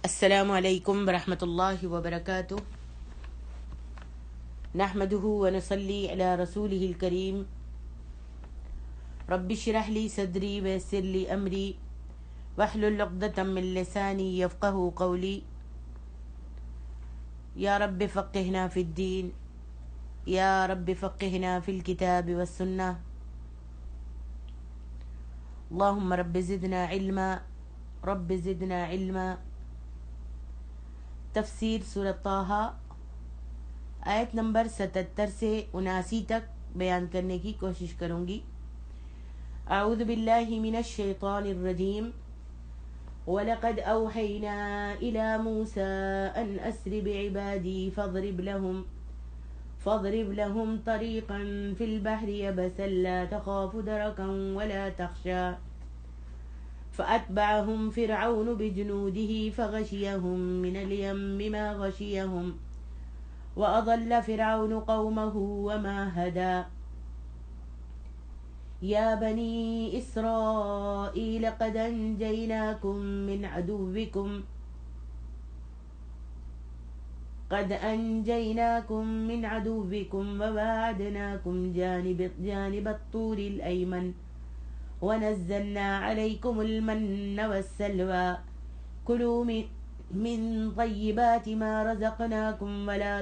السلام علیکم ورحمۃ اللہ وبرکاتہ نحمده ونصلی علی رسولہ الکریم رب اشرح لی صدری ویسر لی امری واحلل عقدۃ من لسانی یفقہوا قولی یا رب فقہنا فی الدین یا رب فقہنا فی الکتاب والسنہ اللہم رب زدنا علما رب زدنا علما۔ تفسیر سورۃ طٰہٰ آیت نمبر 77 سے 79 تک بیان کرنے کی کوشش کروں گی۔ اعوذ باللہ من الشیطان الرجیم وَلَقَدْ أَوْحَيْنَا إِلَى مُوسَىٰ أَنْ أَسْرِ بِعِبَادِي فاضرب لهم طريقا في البحر يبسا لا تخاف دركا ولا تخشى فأتبعهم فرعون بجنوده فغشيهم من اليم ما غشيهم وأضل فرعون قومه وما هدى يا بني إسرائيل قد أنجيناكم من عدوكم وواعدناكم جانب الطور الأيمن ونزلنا عليكم المن والسلوى كلوا من طيبات ما رزقناكم ولا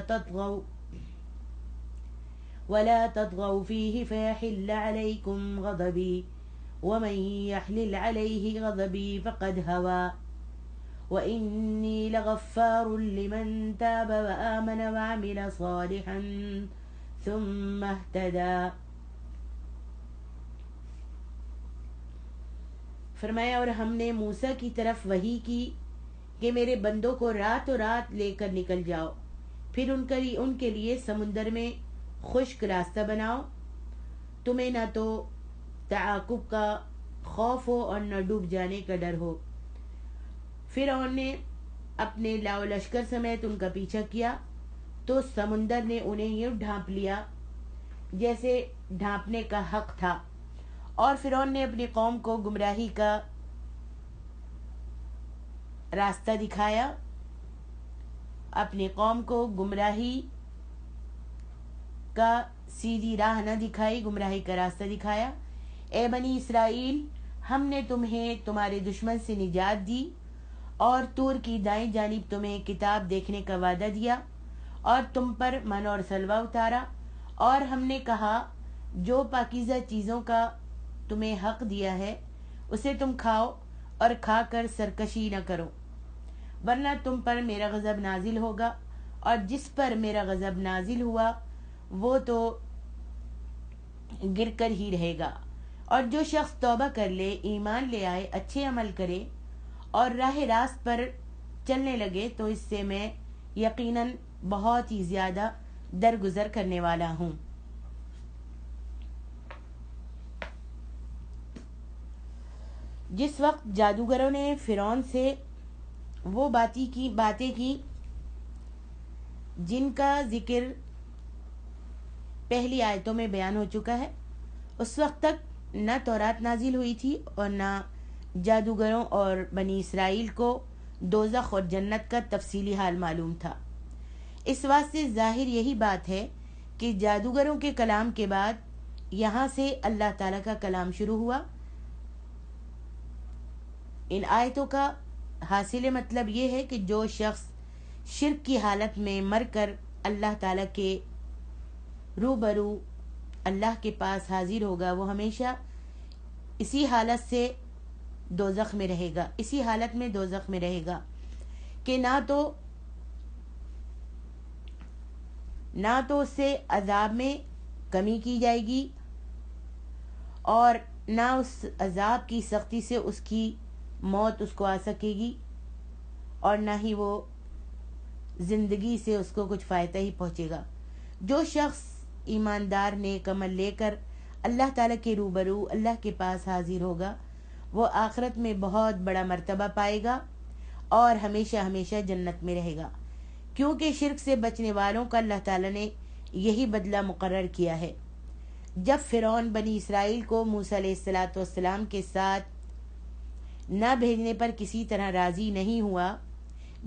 تطغوا فيه فيحل عليكم غضبي ومن يحلل عليه غضبي فقد هوى وإني لغفار لمن تاب وآمن وعمل صالحا ثم اهتدى۔ فرمایا اور ہم نے موسیٰ کی طرف وحی کی کہ میرے بندوں کو راتوں رات لے کر نکل جاؤ، پھر ان کے لیے سمندر میں خشک راستہ بناؤ، تمہیں نہ تو تعاقب کا خوف ہو اور نہ ڈوب جانے کا ڈر ہو۔ فرعون نے اپنے لاؤ لشکر سمیت ان کا پیچھا کیا تو سمندر نے انہیں یوں ڈھانپ لیا جیسے ڈھانپنے کا حق تھا، اور فرعون نے اپنی قوم کو گمراہی کا راستہ دکھایا، اپنی قوم کو گمراہی کا سیدھی راہ نہ دکھائی، گمراہی کا راستہ دکھایا۔ اے بنی اسرائیل، ہم نے تمہیں تمہارے دشمن سے نجات دی اور طور کی دائیں جانب تمہیں کتاب دیکھنے کا وعدہ دیا اور تم پر من اور سلوہ اتارا، اور ہم نے کہا جو پاکیزہ چیزوں کا تمہیں حق دیا ہے اسے تم کھاؤ اور کھا کر سرکشی نہ کرو، ورنہ تم پر میرا غضب نازل ہوگا، اور جس پر میرا غضب نازل ہوا وہ تو گر کر ہی رہے گا۔ اور جو شخص توبہ کر لے، ایمان لے آئے، اچھے عمل کرے اور راہ راست پر چلنے لگے تو اس سے میں یقیناً بہت ہی زیادہ درگزر کرنے والا ہوں۔ جس وقت جادوگروں نے فرعون سے وہ باتیں کی جن کا ذکر پہلی آیتوں میں بیان ہو چکا ہے، اس وقت تک نہ تورات نازل ہوئی تھی اور نہ جادوگروں اور بنی اسرائیل کو دوزخ اور جنت کا تفصیلی حال معلوم تھا۔ اس واسطے ظاہر یہی بات ہے کہ جادوگروں کے کلام کے بعد یہاں سے اللہ تعالیٰ کا کلام شروع ہوا۔ ان آیتوں کا حاصل مطلب یہ ہے کہ جو شخص شرک کی حالت میں مر کر اللہ تعالیٰ کے روبرو اللہ کے پاس حاضر ہوگا وہ ہمیشہ اسی حالت سے دوزخ میں رہے گا، اسی حالت میں دوزخ میں رہے گا کہ نہ تو اس سے عذاب میں کمی کی جائے گی اور نہ اس عذاب کی سختی سے اس کی موت اس کو آ سکے گی، اور نہ ہی وہ زندگی سے اس کو کچھ فائدہ ہی پہنچے گا۔ جو شخص ایماندار نیک عمل لے کر اللہ تعالیٰ کے روبرو اللہ کے پاس حاضر ہوگا وہ آخرت میں بہت بڑا مرتبہ پائے گا اور ہمیشہ ہمیشہ جنت میں رہے گا، کیونکہ شرک سے بچنے والوں کا اللہ تعالیٰ نے یہی بدلہ مقرر کیا ہے۔ جب فرعون بنی اسرائیل کو موسیٰ علیہ السلام کے ساتھ نہ بھیجنے پر کسی طرح راضی نہیں ہوا،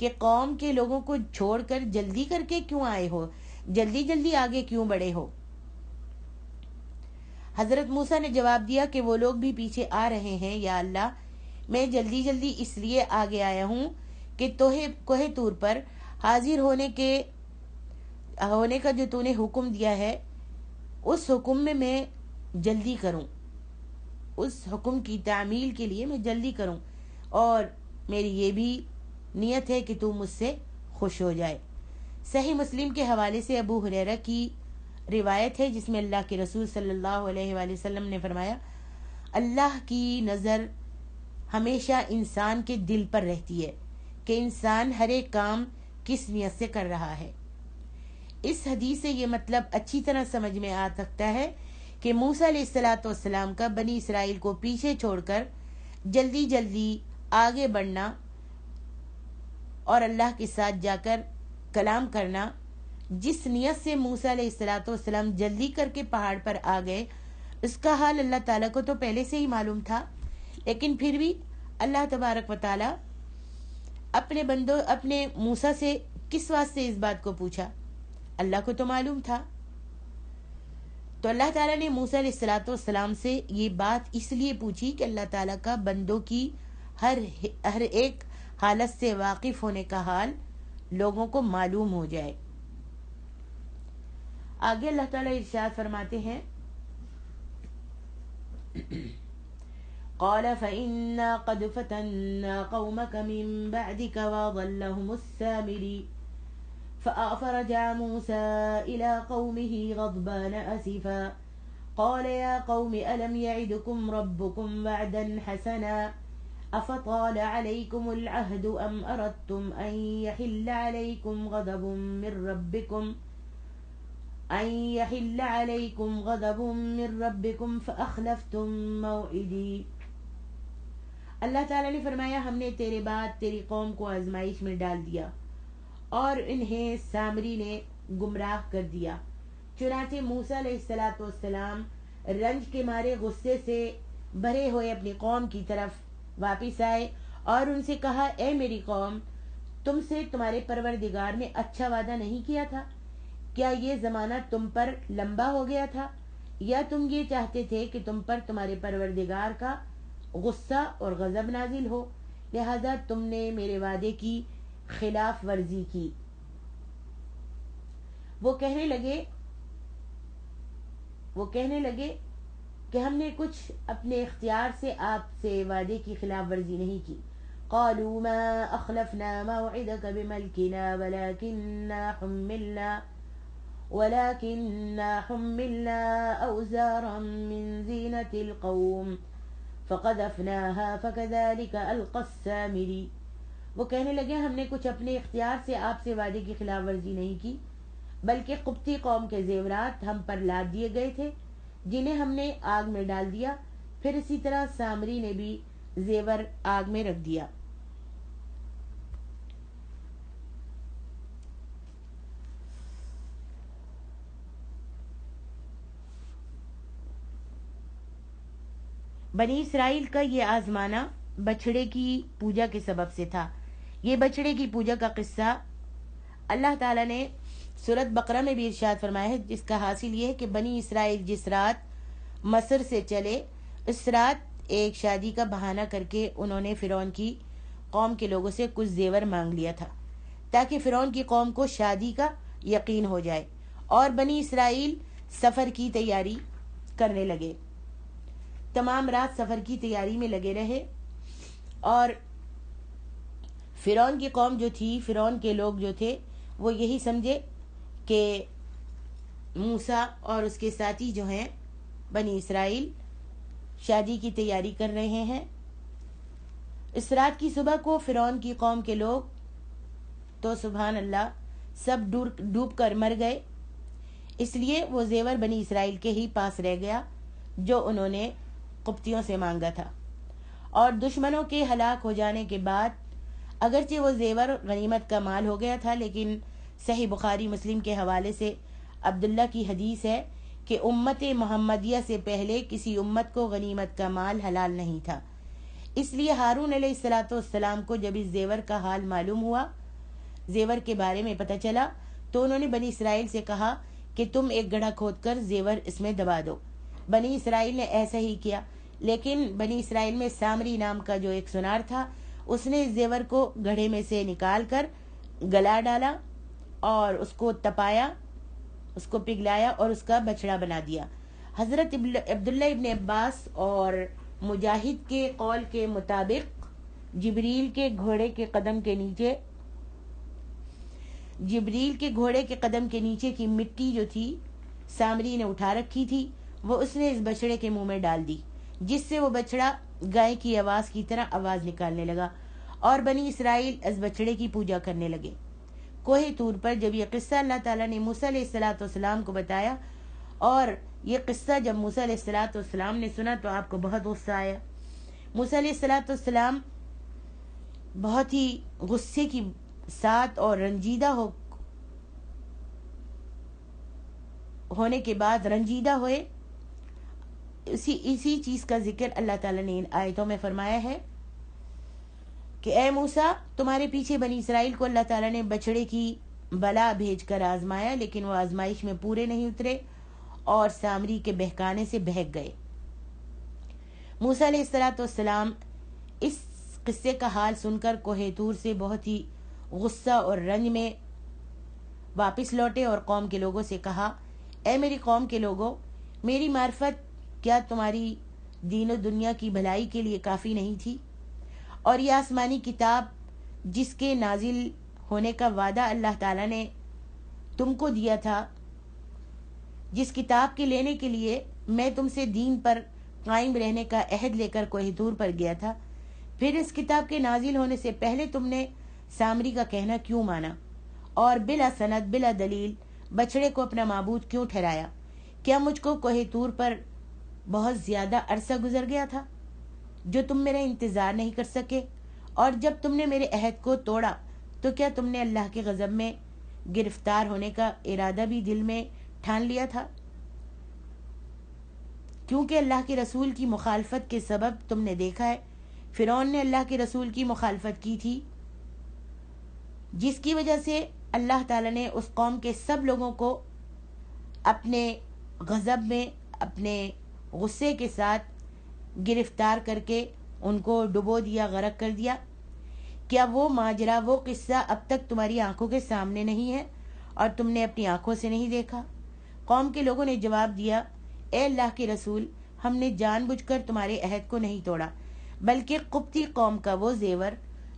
کہ قوم کے لوگوں کو چھوڑ کر جلدی کر کے کیوں آئے ہو، جلدی جلدی آگے کیوں بڑھے ہو؟ حضرت موسیٰ نے جواب دیا کہ وہ لوگ بھی پیچھے آ رہے ہیں، یا اللہ میں جلدی جلدی اس لیے آگے آیا ہوں کہ کوہ طور پر حاضر ہونے کا جو تو نے حکم دیا ہے اس حکم میں جلدی کروں، اس حکم کی تعمیل کے لیے میں جلدی کروں، اور میری یہ بھی نیت ہے کہ تو مجھ سے خوش ہو جائے۔ صحیح مسلم کے حوالے سے ابو ہریرہ کی روایت ہے جس میں اللہ کے رسول صلی اللہ علیہ وآلہ وسلم نے فرمایا، اللہ کی نظر ہمیشہ انسان کے دل پر رہتی ہے کہ انسان ہر ایک کام کس نیت سے کر رہا ہے۔ اس حدیث سے یہ مطلب اچھی طرح سمجھ میں آ سکتا ہے کہ موسیٰ علیہ السلام کا بنی اسرائیل کو پیچھے چھوڑ کر جلدی جلدی آگے بڑھنا اور اللہ کے ساتھ جا کر کلام کرنا، جس نیت سے موسیٰ علیہ السلام جلدی کر کے پہاڑ پر آ گئے، اس کا حال اللہ تعالیٰ کو تو پہلے سے ہی معلوم تھا، لیکن پھر بھی اللہ تبارک و تعالیٰ اپنے موسیٰ سے کس واسطے اس بات کو پوچھا؟ اللہ کو تو معلوم تھا۔ تو اللہ تعالیٰ نے موسیٰ علیہ السلام سے یہ بات اس لیے پوچھی کہ اللہ تعالیٰ کا بندوں کی ہر ایک حالت سے واقف ہونے کا حال لوگوں کو معلوم ہو جائے۔ آگے اللہ تعالیٰ ارشاد فرماتے ہیں، قال فإنا قد فتنا قومك من بعدك وأضلهم السامري فرجع موسى إلى قومه غضبان أسفا قال يا قوم ألم يعدكم ربكم وعدا حسنا أفطال عليكم العهد أم أردتم أن يحل عليكم غضب من ربكم فأخلفتم موعدي۔ اللہ تعالیٰ نے فرمایا، ہم نے تیرے بعد تیری قوم کو آزمائش میں ڈال دیا اور انہیں سامری نے گمراہ کر دیا۔ چنانچہ موسیٰ علیہ السلام رنج کے مارے غصے سے بھرے ہوئے اپنی قوم کی طرف واپس آئے اور ان سے کہا، اے میری قوم، تم سے تمہارے پروردگار نے اچھا وعدہ نہیں کیا تھا؟ کیا یہ زمانہ تم پر لمبا ہو گیا تھا، یا تم یہ چاہتے تھے کہ تم پر تمہارے پروردگار کا غصہ اور غضب نازل ہو، لہذا تم نے میرے وعدے کی خلاف ورزی کی؟ وہ کہنے لگے کہ ہم نے کچھ اپنے اختیار سے آپ سے وعدے کی خلاف ورزی نہیں کی۔ قالوا ما اخلفنا موعدك بملكنا ولكننا حملنا اوزارا من زينة القوم فقذفناها فكذلك القى السامري۔ وہ کہنے لگے، ہم نے کچھ اپنے اختیار سے آپ سے وعدے کی خلاف ورزی نہیں کی، بلکہ قبطی قوم کے زیورات ہم پر لاد دیے گئے تھے جنہیں ہم نے آگ میں ڈال دیا، پھر اسی طرح سامری نے بھی زیور آگ میں رکھ دیا۔ بنی اسرائیل کا یہ آزمانا بچھڑے کی پوجا کے سبب سے تھا۔ یہ بچھڑے کی پوجا کا قصہ اللہ تعالیٰ نے سورۃ بقرہ میں بھی ارشاد فرمایا ہے، جس کا حاصل یہ ہے کہ بنی اسرائیل جس رات مصر سے چلے، اس رات ایک شادی کا بہانہ کر کے انہوں نے فرعون کی قوم کے لوگوں سے کچھ زیور مانگ لیا تھا تاکہ فرعون کی قوم کو شادی کا یقین ہو جائے، اور بنی اسرائیل سفر کی تیاری کرنے لگے۔ تمام رات سفر کی تیاری میں لگے رہے، اور فرعون کی قوم جو تھی، فرعون کے لوگ جو تھے، وہ یہی سمجھے کہ موسیٰ اور اس کے ساتھی جو ہیں بنی اسرائیل شادی کی تیاری کر رہے ہیں۔ اس رات کی صبح کو فرعون کی قوم کے لوگ تو سبحان اللہ سب ڈوب کر مر گئے، اس لیے وہ زیور بنی اسرائیل کے ہی پاس رہ گیا جو انہوں نے قبطیوں سے مانگا تھا۔ اور دشمنوں کے ہلاک ہو جانے کے بعد اگرچہ وہ زیور غنیمت کا مال ہو گیا تھا، لیکن صحیح بخاری مسلم کے حوالے سے عبداللہ کی حدیث ہے کہ امت محمدیہ سے پہلے کسی امت کو غنیمت کا مال حلال نہیں تھا۔ اس لیے ہارون علیہ السلام کو جب اس زیور کا حال معلوم ہوا زیور کے بارے میں پتہ چلا تو انہوں نے بنی اسرائیل سے کہا کہ تم ایک گڑھا کھود کر زیور اس میں دبا دو۔ بنی اسرائیل نے ایسا ہی کیا، لیکن بنی اسرائیل میں سامری نام کا جو ایک سنار تھا، اس نے زیور کو گڑھے میں سے نکال کر گلا ڈالا اور اس کو تپایا، اس کو پگھلایا اور اس کا بچڑا بنا دیا۔ حضرت عبداللہ ابن عباس اور مجاہد کے قول کے مطابق جبریل کے گھوڑے کے قدم کے نیچے کی مٹی جو تھی سامری نے اٹھا رکھی تھی، وہ اس نے اس بچڑے کے منہ میں ڈال دی، جس سے وہ بچڑا گائے کی آواز کی طرح آواز نکالنے لگا، اور بنی اسرائیل اس بچڑے کی پوجا کرنے لگے۔ کوہ طور پر جب یہ قصہ اللہ تعالیٰ نے موسیٰ علیہ السلام کو بتایا، اور یہ قصہ جب موسیٰ علیہ السلام نے سنا تو آپ کو بہت غصہ آیا۔ موسیٰ علیہ السلام بہت ہی غصے کی ساتھ اور رنجیدہ ہونے کے بعد رنجیدہ ہوئے۔ اسی چیز کا ذکر اللہ تعالیٰ نے ان آیتوں میں فرمایا ہے کہ اے موسیٰ، تمہارے پیچھے بنی اسرائیل کو اللہ تعالیٰ نے بچڑے کی بلا بھیج کر آزمایا، لیکن وہ آزمائش میں پورے نہیں اترے اور سامری کے بہکانے سے بہک گئے۔ موسیٰ علیہ السلام اس قصے کا حال سن کر کوہ طور سے بہت ہی غصہ اور رنج میں واپس لوٹے اور قوم کے لوگوں سے کہا، اے میری قوم کے لوگوں، میری معرفت کیا تمہاری دین و دنیا کی بھلائی کے لیے کافی نہیں تھی؟ اور یہ آسمانی کتاب جس کے نازل ہونے کا وعدہ اللہ تعالیٰ نے تم کو دیا تھا، جس کتاب کے لینے کے لیے میں تم سے دین پر قائم رہنے کا عہد لے کر کوہ طور پر گیا تھا، پھر اس کتاب کے نازل ہونے سے پہلے تم نے سامری کا کہنا کیوں مانا اور بلا سند بلا دلیل بچڑے کو اپنا معبود کیوں ٹھہرایا؟ کیا مجھ کو کوہ طور پر بہت زیادہ عرصہ گزر گیا تھا جو تم میرا انتظار نہیں کر سکے؟ اور جب تم نے میرے عہد کو توڑا تو کیا تم نے اللہ کے غضب میں گرفتار ہونے کا ارادہ بھی دل میں ٹھان لیا تھا؟ کیونکہ اللہ کے رسول کی مخالفت کے سبب تم نے دیکھا ہے فرعون نے اللہ کے رسول کی مخالفت کی تھی، جس کی وجہ سے اللہ تعالیٰ نے اس قوم کے سب لوگوں کو اپنے غضب میں اپنے غصے کے ساتھ گرفتار کر کے ان کو ڈبو دیا، غرق کر دیا۔ کیا وہ ماجرا، وہ قصہ اب تک تمہاری آنکھوں کے سامنے نہیں ہے اور تم نے اپنی آنکھوں سے نہیں دیکھا؟ قوم کے لوگوں نے جواب دیا، اے اللہ کے رسول، ہم نے جان بوجھ کر تمہارے عہد کو نہیں توڑا، بلکہ قبطی قوم کا وہ زیور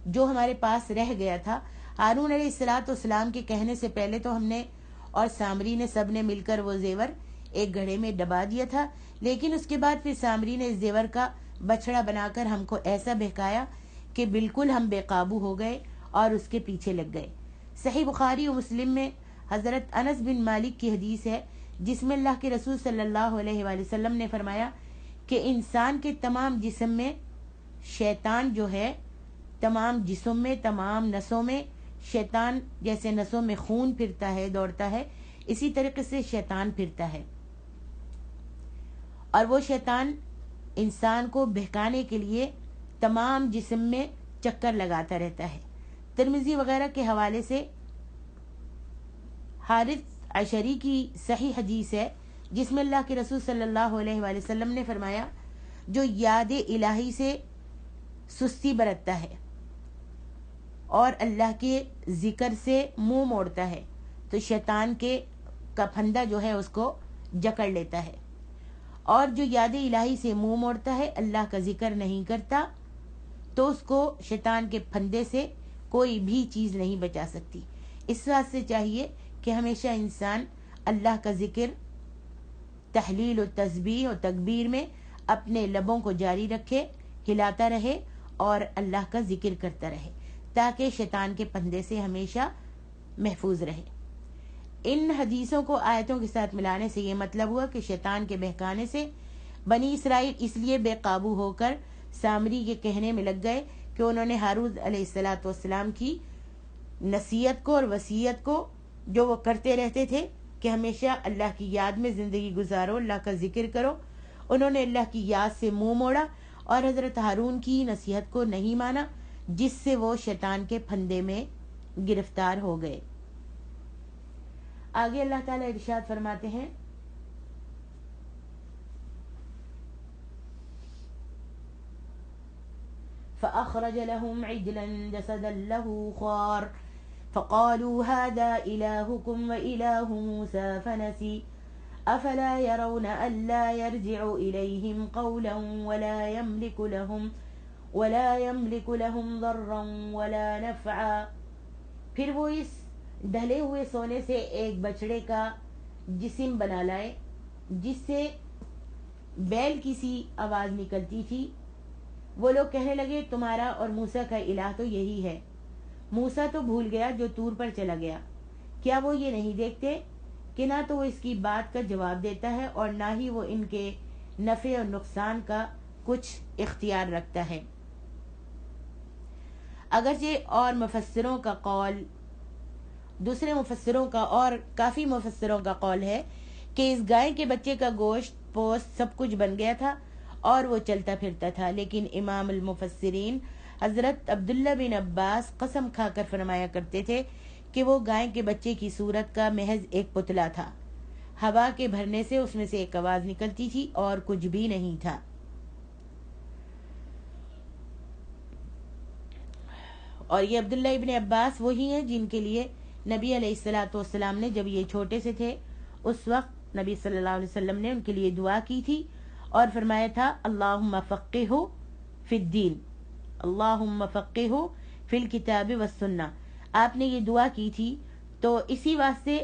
جو ہمارے پاس رہ گیا تھا، ہارون علیہ السلام کے کہنے سے پہلے تو ہم نے اور سامری نے سب نے مل کر وہ زیور ایک گڑھے میں دبا دیا تھا، لیکن اس کے بعد پھر سامری نے اس زیور کا بچڑا بنا کر ہم کو ایسا بہکایا کہ بالکل ہم بے قابو ہو گئے اور اس کے پیچھے لگ گئے۔ صحیح بخاری و مسلم میں حضرت انس بن مالک کی حدیث ہے، جس میں اللہ کے رسول صلی اللہ علیہ وآلہ وسلم نے فرمایا کہ انسان کے تمام جسم میں شیطان جو ہے، تمام جسم میں تمام نسوں میں شیطان، جیسے نسوں میں خون پھرتا ہے دوڑتا ہے، اسی طریقے سے شیطان پھرتا ہے، اور وہ شیطان انسان کو بہکانے کے لیے تمام جسم میں چکر لگاتا رہتا ہے۔ ترمذی وغیرہ کے حوالے سے حارث عشری کی صحیح حدیث ہے، جس میں اللہ کے رسول صلی اللہ علیہ وآلہ وسلم نے فرمایا، جو یاد الہی سے سستی برتتا ہے اور اللہ کے ذکر سے منہ موڑتا ہے تو شیطان کا پھندا جو ہے اس کو جکڑ لیتا ہے، اور جو یاد الہی سے منہ موڑتا ہے، اللہ کا ذکر نہیں کرتا، تو اس کو شیطان کے پھندے سے کوئی بھی چیز نہیں بچا سکتی۔ اس واسطے سے چاہیے کہ ہمیشہ انسان اللہ کا ذکر، تحلیل و تسبیح و تکبیر میں اپنے لبوں کو جاری رکھے، ہلاتا رہے اور اللہ کا ذکر کرتا رہے، تاکہ شیطان کے پھندے سے ہمیشہ محفوظ رہے۔ ان حدیثوں کو آیتوں کے ساتھ ملانے سے یہ مطلب ہوا کہ شیطان کے بہکانے سے بنی اسرائیل اس لیے بے قابو ہو کر سامری کے کہنے میں لگ گئے کہ انہوں نے ہارون علیہ السلام کی نصیحت کو اور وصیت کو، جو وہ کرتے رہتے تھے کہ ہمیشہ اللہ کی یاد میں زندگی گزارو، اللہ کا ذکر کرو، انہوں نے اللہ کی یاد سے منہ موڑا اور حضرت ہارون کی نصیحت کو نہیں مانا، جس سے وہ شیطان کے پھندے میں گرفتار ہو گئے۔ آگے اللہ تعالیٰ ارشاد فرماتے ہیں فأخرج لهم عجلا جسدا له خوار فقالوا هذا إلهكم وإله موسى فنسي أفلا يرون ألا يرجع إليهم قولا ولا يملك لهم ضرا ولا نفعا۔ پھر وہ اس ڈھلے ہوئے سونے سے ایک بچڑے کا جسم بنا لائے جس سے بیل کی سی آواز نکلتی تھی۔ وہ لوگ کہنے لگے تمہارا اور موسیٰ کا الہ تو یہی ہے۔ موسیٰ تو بھول گیا جو طور پر چلا گیا، کیا وہ یہ نہیں دیکھتے کہ نہ تو وہ اس کی بات کا جواب دیتا ہے اور نہ ہی وہ ان کے نفع اور نقصان کا کچھ اختیار رکھتا ہے۔ اگرچہ اور مفسروں کا قول، دوسرے مفسروں کا اور کافی مفسروں کا قول ہے کہ اس گائے کے بچے کا گوشت پوست سب کچھ بن گیا تھا اور وہ چلتا پھرتا تھا، لیکن امام المفسرین حضرت عبداللہ بن عباس قسم کھا کر فرمایا کرتے تھے کہ وہ گائے کے بچے کی صورت کا محض ایک پتلا تھا، ہوا کے بھرنے سے اس میں سے ایک آواز نکلتی تھی اور کچھ بھی نہیں تھا۔ اور یہ عبداللہ ابن عباس وہی ہیں جن کے لیے نبی علیہ الصلوۃ والسلام نے جب یہ چھوٹے سے تھے اس وقت نبی صلی اللہ علیہ وسلم نے ان کے لیے دعا کی تھی اور فرمایا تھا اللہم فقہہ فی الدین، اللہم فقہہ فی الکتاب والسنہ۔ آپ نے یہ دعا کی تھی تو اسی واسطے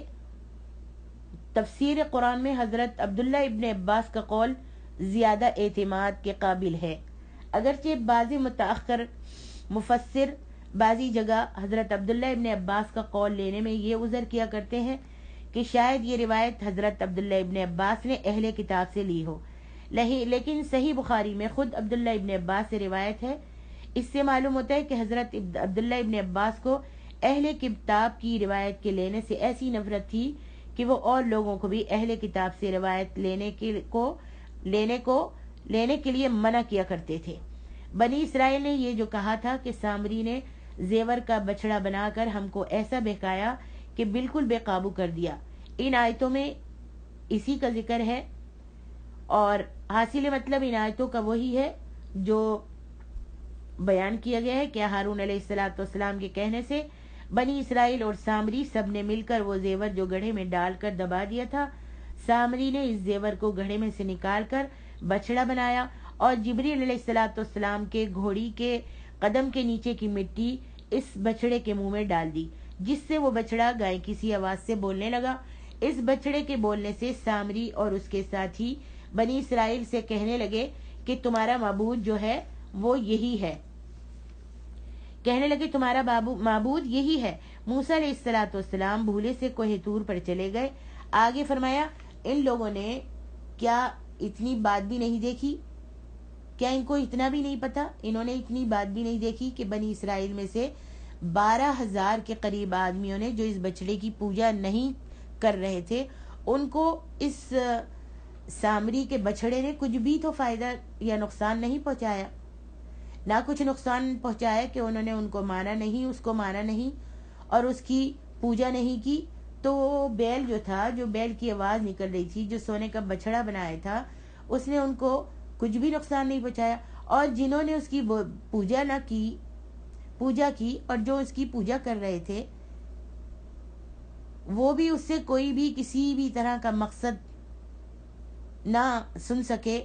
تفسیر قرآن میں حضرت عبداللہ ابن عباس کا قول زیادہ اعتماد کے قابل ہے، اگرچہ بعض متأخر مفسر بعضی جگہ حضرت عبداللہ ابن عباس کا قول لینے میں یہ عذر کیا کرتے ہیں کہ شاید یہ روایت حضرت عبداللہ ابن عباس نے اہل کتاب سے لی ہو، لیکن صحیح بخاری میں خود عبداللہ ابن عباس سے روایت ہے۔ اس سے معلوم ہوتا ہے کہ حضرت عبداللہ ابن عباس کو اہل کتاب کی روایت کے لینے سے ایسی نفرت تھی کہ وہ اور لوگوں کو بھی اہل کتاب سے روایت لینے کے لیے منع کیا کرتے تھے۔ بنی اسرائیل نے یہ جو کہا تھا کہ سامری نے زیور کا بچڑا بنا کر ہم کو ایسا بہکایا کہ بالکل بے قابو کر دیا، ان آیتوں میں اسی کا ذکر ہے اور حاصل مطلب ان آیتوں کا وہی ہے جو بیان کیا گیا ہے کہ ہارون علیہ السلام کے کہنے سے بنی اسرائیل اور سامری سب نے مل کر وہ زیور جو گڑھے میں ڈال کر دبا دیا تھا، سامری نے اس زیور کو گڑھے میں سے نکال کر بچڑا بنایا اور جبریل علیہ السلام کے گھوڑی کے قدم کے نیچے کی مٹی اس بچڑے کے منہ میں ڈال دی، جس سے وہ بچڑا گائے کی سی آواز سے بولنے لگا۔ اس بچڑے کے بولنے سے سامری اور اس کے ساتھی بنی اسرائیل سے کہنے لگے کہ تمہارا معبود جو ہے وہ یہی ہے، کہنے لگے تمہارا معبود یہی ہے۔ موسیٰ علیہ السلام بھولے سے کوہ طور پر چلے گئے۔ آگے فرمایا ان لوگوں نے کیا اتنی بات بھی نہیں دیکھی، کیا ان کو اتنا بھی نہیں پتا، انہوں نے اتنی بات بھی نہیں دیکھی کہ بنی اسرائیل میں سے 12,000 کے قریب آدمیوں نے جو اس بچڑے کی پوجا نہیں کر رہے تھے، ان کو اس سامری کے بچڑے نے کچھ بھی تو فائدہ یا نقصان نہیں پہنچایا، نہ کچھ نقصان پہنچایا کہ انہوں نے ان کو مانا نہیں، اس کو مانا نہیں اور اس کی پوجا نہیں کی۔ تو وہ بیل جو تھا، جو بیل کی آواز نکل رہی تھی، جو سونے کا بچڑا بنایا تھا، اس نے ان کو کچھ بھی نقصان نہیں پہنچایا، اور جنہوں نے اس کی پوجا کی اور جو اس کی پوجا کر رہے تھے وہ بھی اس سے کوئی بھی کسی بھی طرح کا مقصد نہ سن سکے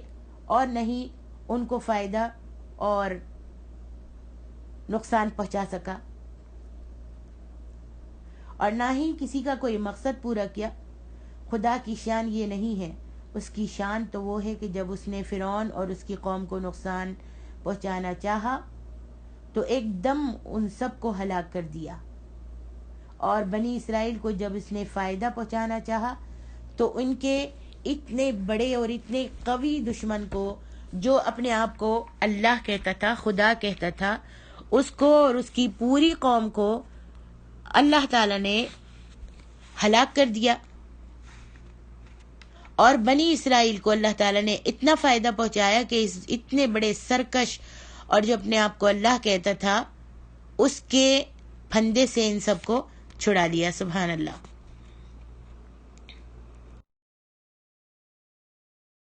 اور نہ ہی ان کو فائدہ اور نقصان پہنچا سکا اور نہ ہی کسی کا کوئی مقصد پورا کیا۔ خدا کی شان یہ نہیں ہے، اس کی شان تو وہ ہے کہ جب اس نے فرعون اور اس کی قوم کو نقصان پہنچانا چاہا تو ایک دم ان سب کو ہلاک کر دیا، اور بنی اسرائیل کو جب اس نے فائدہ پہنچانا چاہا تو ان کے اتنے بڑے اور اتنے قوی دشمن کو، جو اپنے آپ کو اللہ کہتا تھا، خدا کہتا تھا، اس کو اور اس کی پوری قوم کو اللہ تعالی نے ہلاک کر دیا، اور بنی اسرائیل کو اللہ تعالیٰ نے اتنا فائدہ پہنچایا کہ اس اتنے بڑے سرکش اور جو اپنے آپ کو اللہ کہتا تھا اس کے پھندے سے ان سب کو چھڑا لیا. سبحان اللہ.